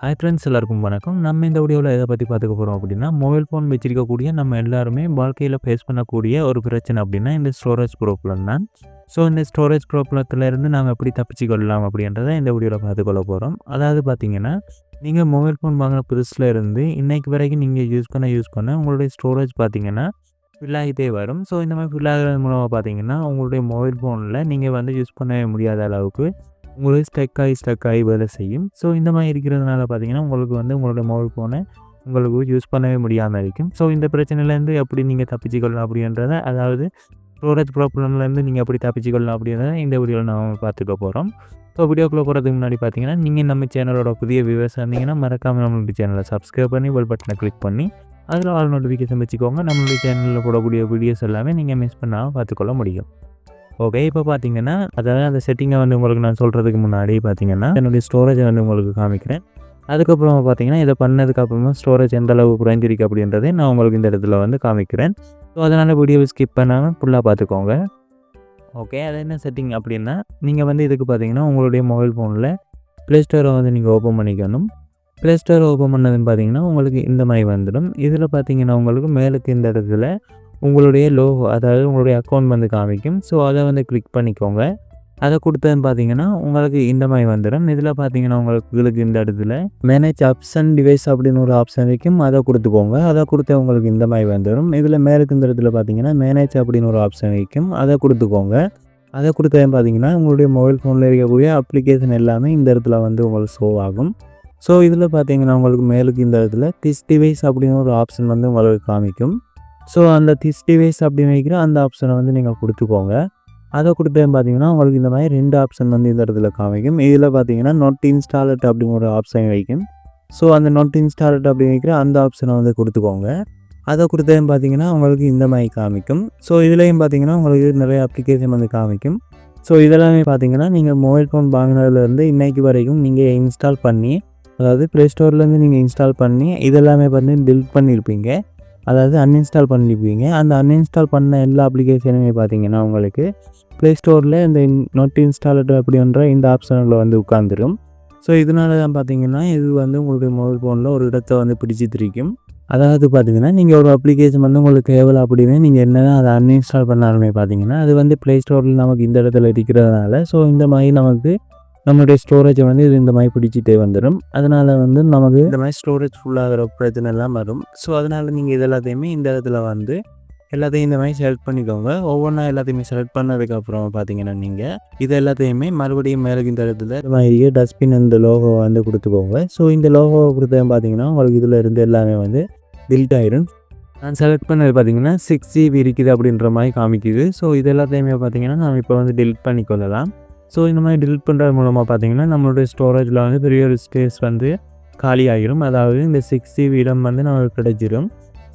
Hi friends, எல்லாருக்கும் வணக்கம். நம்ம இந்த வீடியோவில் எதை பற்றி பார்த்துக்க போகிறோம் அப்படின்னா, மொபைல் ஃபோன் வச்சிருக்கக்கூடிய நம்ம எல்லாருமே வாழ்க்கையில் ஃபேஸ் பண்ணக்கூடிய ஒரு பிரச்சனை அப்படின்னா இந்த ஸ்டோரேஜ் ப்ராப்ளம் தான். ஸோ இந்த ஸ்டோரேஜ் ப்ராப்ளத்துலேருந்து நாங்கள் எப்படி தப்பிச்சுக்கொள்ளலாம் அப்படின்றத இந்த வீடியோவில் பார்த்துக்கொள்ள போகிறோம். அதாவது பார்த்தீங்கன்னா, நீங்கள் மொபைல் ஃபோன் வாங்கின புதுசில் இருந்து இன்னைக்கு வரைக்கும் நீங்கள் யூஸ் பண்ண உங்களுடைய ஸ்டோரேஜ் பார்த்தீங்கன்னா ஃபில் ஆகிட்டே வரும். ஸோ இந்த மாதிரி ஃபில் ஆகிறது மூலமாக பார்த்தீங்கன்னா உங்களுடைய மொபைல் ஃபோனில் நீங்கள் வந்து யூஸ் பண்ண முடியாத அளவுக்கு உங்களுக்கு ஸ்டக் ஆகி வேலை செய்யும். ஸோ இந்த மாதிரி இருக்கிறதுனால பார்த்தீங்கன்னா உங்களுக்கு வந்து உங்களுடைய மொபைல் ஃபோனை உங்களுக்கு யூஸ் பண்ணவே முடியாமல் இருக்கும். ஸோ இந்த பிரச்சனையிலேருந்து எப்படி நீங்கள் தப்பிச்சுக்கொள்ளலாம் அப்படின்றத, அதாவது ஸ்டோரேஜ் ப்ராப்ளம்லேருந்து நீங்கள் எப்படி தப்பிச்சுக்கொள்ளலாம் அப்படின்றத இந்த வீடியோவில் நாம் பார்த்துக்க போகிறோம். ஸோ வீடியோக்குள்ளே போகிறதுக்கு முன்னாடி பார்த்தீங்கன்னா, நீங்கள் நம்ம சேனலோட புதிய வியூவர்ஸ் இருந்தீங்கன்னா மறக்காமல் நம்மளுடைய சேனலை சப்ஸ்கிரைப் பண்ணி பெல் பட்டனை கிளிக் பண்ணி அதில் ஆல் நோட்டிஃபிகேஷன் வச்சுக்கோங்க. நம்மளுடைய சேனலில் போடக்கூடிய வீடியோஸ் எல்லாமே நீங்கள் மிஸ் பண்ணாமல் பார்த்துக்கொள்ள முடியும். ஓகே, இப்போ பார்த்தீங்கன்னா, அதாவது அந்த செட்டிங்கை வந்து உங்களுக்கு நான் சொல்கிறதுக்கு முன்னாடி பார்த்தீங்கன்னா, என்னுடைய ஸ்டோரேஜை வந்து உங்களுக்கு காமிக்கிறேன். அதுக்கப்புறமா பார்த்தீங்கன்னா, இதை பண்ணதுக்கப்புறமா ஸ்டோரேஜ் எந்த அளவு குறைஞ்சிருக்கு அப்படின்றதே நான் உங்களுக்கு இந்த இடத்துல வந்து காமிக்கிறேன். ஸோ அதனால் வீடியோவை ஸ்கிப் பண்ணாமல் ஃபுல்லாக பார்த்துக்கோங்க. ஓகே, அது என்ன செட்டிங் அப்படின்னா, நீங்கள் வந்து இதுக்கு பார்த்தீங்கன்னா உங்களுடைய மொபைல் ஃபோனில் ப்ளே ஸ்டோரை வந்து நீங்கள் ஓப்பன் பண்ணிக்கணும். ப்ளே ஸ்டோரை ஓப்பன் பண்ணதுன்னு பார்த்தீங்கன்னா உங்களுக்கு இந்த மாதிரி வந்துடும். இதில் பார்த்தீங்கன்னா உங்களுக்கு மேலுக்கு இந்த இடத்துல உங்களுடைய லோகோ, அதாவது உங்களுடைய அக்கௌண்ட் வந்து காமிக்கும். ஸோ அதை வந்து கிளிக் பண்ணிக்கோங்க. அதை கொடுத்ததுன்னு பார்த்தீங்கன்னா உங்களுக்கு இந்த மாதிரி வந்துடும். இதில் பார்த்தீங்கன்னா உங்களுக்கு இந்த இடத்துல மேனேஜ் ஆப்ஷன் டிவைஸ் அப்படின்னு ஒரு ஆப்ஷன் வைக்கும். அதை கொடுத்துக்கோங்க. அதை கொடுத்து உங்களுக்கு இந்த மாதிரி வந்துடும். இதில் மேலுக்கு இந்த இடத்துல பார்த்தீங்கன்னா மேனேஜ் அப்படின்னு ஒரு ஆப்ஷன் வைக்கும். அதை கொடுத்துக்கோங்க. அதை கொடுத்ததுன்னு பார்த்தீங்கன்னா உங்களுடைய மொபைல் ஃபோனில் இருக்கக்கூடிய அப்ளிகேஷன் எல்லாமே இந்த இடத்துல வந்து உங்களுக்கு ஷோ ஆகும். ஸோ இதில் பார்த்தீங்கன்னா உங்களுக்கு மேலுக்கு இந்த இடத்துல திஸ் டிவைஸ் அப்படின்னு ஒரு ஆப்ஷன் வந்து உங்களுக்கு காமிக்கும். ஸோ அந்த திஸ் டிவைஸ் அப்படின்னு வைக்கிற அந்த ஆப்ஷனை வந்து நீங்கள் கொடுத்துக்கோங்க. அதை கொடுத்தேன் பார்த்தீங்கன்னா உங்களுக்கு இந்த மாதிரி 2 ஆப்ஷன் வந்து இந்த இடத்துல காமிக்கும். இதில் பார்த்தீங்கன்னா நாட் இன்ஸ்டாலட் அப்படிங்கிற ஒரு ஆப்ஷன் வைக்கும். ஸோ அந்த நாட் இன்ஸ்டாலட் அப்படி வைக்கிற அந்த ஆப்ஷனை வந்து கொடுத்துக்கோங்க. அதை கொடுத்தேன் பார்த்தீங்கன்னா உங்களுக்கு இந்த மாதிரி காமிக்கும். ஸோ இதுலேயும் பார்த்தீங்கன்னா உங்களுக்கு நிறைய அப்ளிகேஷன் வந்து காமிக்கும். ஸோ இதெல்லாமே பார்த்தீங்கன்னா நீங்கள் மொபைல் ஃபோன் வாங்கினதுலேருந்து இன்றைக்கு வரைக்கும் நீங்கள் இன்ஸ்டால் பண்ணி, அதாவது ப்ளே ஸ்டோர்லேருந்து நீங்கள் இன்ஸ்டால் பண்ணி இதெல்லாமே வந்து டெலிட் பண்ணியிருப்பீங்க, அதாவது அன்இன்ஸ்டால் பண்ணியிருப்பீங்க. அந்த அன்இன்ஸ்டால் பண்ண எல்லா அப்ளிகேஷனுமே பார்த்தீங்கன்னா உங்களுக்கு ப்ளே ஸ்டோரில் இந்த நாட் இன்ஸ்டாலட் அப்படின்ற இந்த ஆப்ஷனில் வந்து உட்காந்துரும். ஸோ இதனால தான் பார்த்தீங்கன்னா இது வந்து உங்களுக்கு மொபைல் ஃபோனில் ஒரு இடத்த வந்து பிடிச்சித்திருக்கும். அதாவது பார்த்தீங்கன்னா நீங்கள் ஒரு அப்ளிகேஷன் வந்து உங்களுக்கு தேவையில்லை அப்படின்னு நீங்கள் என்ன தான் அதை அன்இன்ஸ்டால் பண்ணாலுமே பார்த்தீங்கன்னா அது வந்து ப்ளே ஸ்டோரில் நமக்கு இந்த இடத்துல இருக்கிறதுனால, ஸோ இந்த மாதிரி நமக்கு நம்மளுடைய ஸ்டோரேஜை வந்து இது இந்த மாதிரி பிடிச்சிட்டே வந்துடும். அதனால் வந்து நமக்கு இந்த மாதிரி ஸ்டோரேஜ் ஃபுல்லாகிற பிரச்சனை எல்லாம் வரும். ஸோ அதனால் நீங்கள் இது எல்லாத்தையுமே இந்த இடத்துல வந்து எல்லாத்தையும் இந்த மாதிரி செலக்ட் பண்ணிக்கோங்க. ஒவ்வொன்றா எல்லாத்தையுமே செலக்ட் பண்ணதுக்கப்புறம் பார்த்தீங்கன்னா நீங்கள் இது எல்லாத்தையுமே மறுபடியும் மேலுக்கு இந்த இடத்துல இந்த மாதிரி டஸ்ட்பின் இந்த லோகோ வந்து கொடுத்துக்கோங்க. ஸோ இந்த லோகோவை கொடுத்தேன் பார்த்தீங்கன்னா உங்களுக்கு இதில் இருந்து எல்லாமே வந்து டிலீட் ஆகிடும். நான் செலக்ட் பண்ணது பார்த்தீங்கன்னா 6 GB இருக்குது அப்படின்ற மாதிரி காமிக்குது. ஸோ இது எல்லாத்தையுமே பார்த்தீங்கன்னா நம்ம இப்போ வந்து டிலீட் பண்ணிக்கொள்ளலாம். ஸோ இந்த மாதிரி டிலீட் பண்ணுறது மூலமாக பார்த்தீங்கன்னா நம்மளுடைய ஸ்டோரேஜில் வந்து பெரிய ஒரு ஸ்பேஸ் வந்து காலி ஆகிடும். அதாவது இந்த 6 GB இடம் வந்து நம்மளுக்கு கிடைச்சிடும்.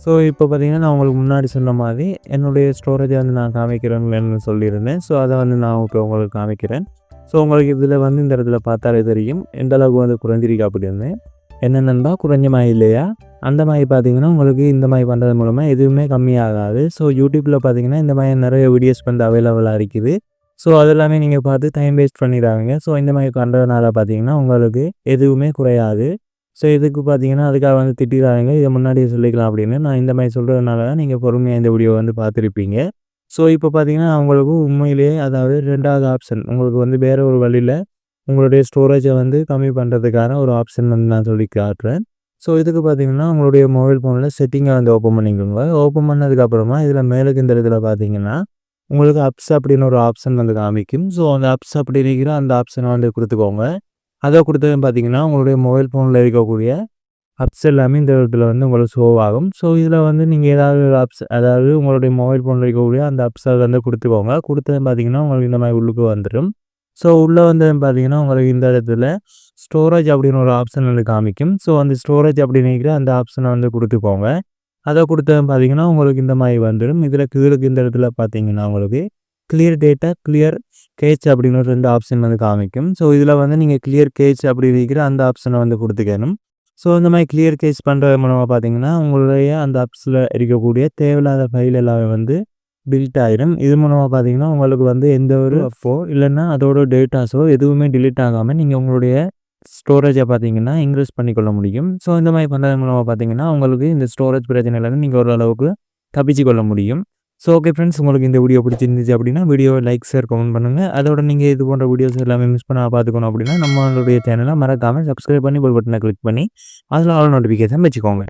ஸோ இப்போ பார்த்தீங்கன்னா நான் உங்களுக்கு முன்னாடி சொன்ன மாதிரி என்னுடைய ஸ்டோரேஜை வந்து நான் காமிக்கிறேன்னு சொல்லியிருந்தேன். ஸோ அதை வந்து நான் இப்போ உங்களுக்கு காமிக்கிறேன். ஸோ உங்களுக்கு இதில் வந்து இந்த இடத்துல பார்த்தாலே தெரியும் எந்த அளவுக்கு வந்து குறைஞ்சிருக்கு அப்படின்னு. என்னென்னா குறைஞ்ச மாதிரி இல்லையா, அந்த மாதிரி பார்த்தீங்கன்னா உங்களுக்கு இந்த மாதிரி பண்ணுறது மூலமாக எதுவுமே கம்மியாகாது. ஸோ யூடியூப்பில் பார்த்தீங்கன்னா இந்த மாதிரி நிறைய வீடியோஸ் வந்து அவைலபிளாக இருக்குது. ஸோ அதெல்லாமே நீங்கள் பார்த்து டைம் வேஸ்ட் பண்ணிடுறாங்க. ஸோ இந்த மாதிரி பண்ணுறதுனால பார்த்தீங்கன்னா உங்களுக்கு எதுவுமே குறையாது. ஸோ இதுக்கு பார்த்தீங்கன்னா அதுக்காக வந்து திட்டிடுறாங்க, இதை முன்னாடியே சொல்லிக்கலாம் அப்படின்னு. நான் இந்த மாதிரி சொல்கிறதுனால தான் நீங்கள் பொறுமையாக இந்த வீடியோ வந்து பார்த்துருப்பீங்க. ஸோ இப்போ பார்த்தீங்கன்னா உங்களுக்கு உண்மையிலேயே, அதாவது 2வது ஆப்ஷன் உங்களுக்கு வந்து வேறு ஒரு வழியில் உங்களுடைய ஸ்டோரேஜை வந்து கம்மி பண்ணுறதுக்கான ஒரு ஆப்ஷன் வந்து நான் சொல்லி காட்டுறேன். ஸோ இதுக்கு பார்த்தீங்கன்னா உங்களுடைய மொபைல் ஃபோனில் செட்டிங்கை வந்து ஓப்பன் பண்ணிக்கோங்க. ஓப்பன் பண்ணதுக்கப்புறமா இதில் மேலுக்கு இந்த இடத்துல பார்த்தீங்கன்னா உங்களுக்கு அப்ஸ் அப்படின்னு ஒரு ஆப்ஷன் வந்து காமிக்கும். ஸோ அந்த அப்ஸ் அப்படி இருக்கிற அந்த ஆப்ஷனை வந்து கொடுத்துக்கோங்க. அதை கொடுத்ததுன்னு பார்த்தீங்கன்னா உங்களுடைய மொபைல் ஃபோனில் இருக்கக்கூடிய அப்ஸ் எல்லாமே இந்த இடத்துல வந்து உங்களுக்கு ஷோ ஆகும். ஸோ இதில் வந்து நீங்கள் ஏதாவது ஒரு அப்ஸ், அதாவது உங்களுடைய மொபைல் ஃபோனில் இருக்கக்கூடிய அந்த அப்ஸை வந்து கொடுத்துக்கோங்க. கொடுத்ததுன்னு பார்த்தீங்கன்னா உங்களுக்கு இந்த மாதிரி உள்ளுக்கு வந்துடும். ஸோ உள்ளே வந்ததுன்னு பார்த்தீங்கன்னா உங்களுக்கு இந்த இடத்துல ஸ்டோரேஜ் அப்படின்னு ஒரு ஆப்ஷன் வந்து காமிக்கும். ஸோ அந்த ஸ்டோரேஜ் அப்படின்னு இருக்கிற அந்த ஆப்ஷனை வந்து கொடுத்துக்கோங்க. அதை கொடுத்ததுன்னு பார்த்தீங்கன்னா உங்களுக்கு இந்த மாதிரி வந்துடும். இதில் கீழுக்கு இந்த இடத்துல பார்த்தீங்கன்னா உங்களுக்கு கிளியர் டேட்டா, கிளியர் கேச் அப்படின்னு 2 ஆப்ஷன் வந்து காமிக்கும். ஸோ இதில் வந்து நீங்கள் கிளியர் கேச் அப்படி இருக்கிற அந்த ஆப்ஷனை வந்து கொடுத்துக்கணும். ஸோ இந்த மாதிரி கிளியர் கேச் பண்ணுறது மூலமாக பார்த்தீங்கன்னா உங்களுடைய அந்த ஆப்ஸில் இருக்கக்கூடிய தேவையில்லாத ஃபைல் எல்லாமே வந்து டிலீட் ஆகிடும். இது மூலமாக பார்த்தீங்கன்னா உங்களுக்கு வந்து எந்த ஒரு அப்போ இல்லைன்னா அதோட டேட்டாஸோ எதுவுமே டிலீட் ஆகாமல் நீங்கள் உங்களுடைய ஸ்டோரேஜை பார்த்தீங்கன்னா இன்க்ரீஸ் பண்ணிக்கொள்ள முடியும். ஸோ இந்த மாதிரி பண்ணுறது மூலமாக பார்த்தீங்கன்னா உங்களுக்கு இந்த ஸ்டோரேஜ் பிரச்சனையிலேருந்து நீங்கள் ஓரளவுக்கு தப்பிச்சு கொள்ள முடியும். ஸோ ஓகே ஃப்ரெண்ட்ஸ், உங்களுக்கு இந்த வீடியோ பிடிச்சிருந்துச்சு அப்படின்னா வீடியோவை லைக், ஷேர், கமெண்ட் பண்ணுங்கள். அதோட நீங்கள் இது போன்ற வீடியோஸ் எல்லாமே மிஸ் பண்ண பார்த்துக்கணும் அப்படின்னா நம்மளுடைய சேனலை மறக்காமல் சப்ஸ்கிரைப் பண்ணி பெல் பட்டனை கிளிக் பண்ணி அதில் ஆல் நோட்டிஃபிகேஷன் வச்சுக்கோங்க.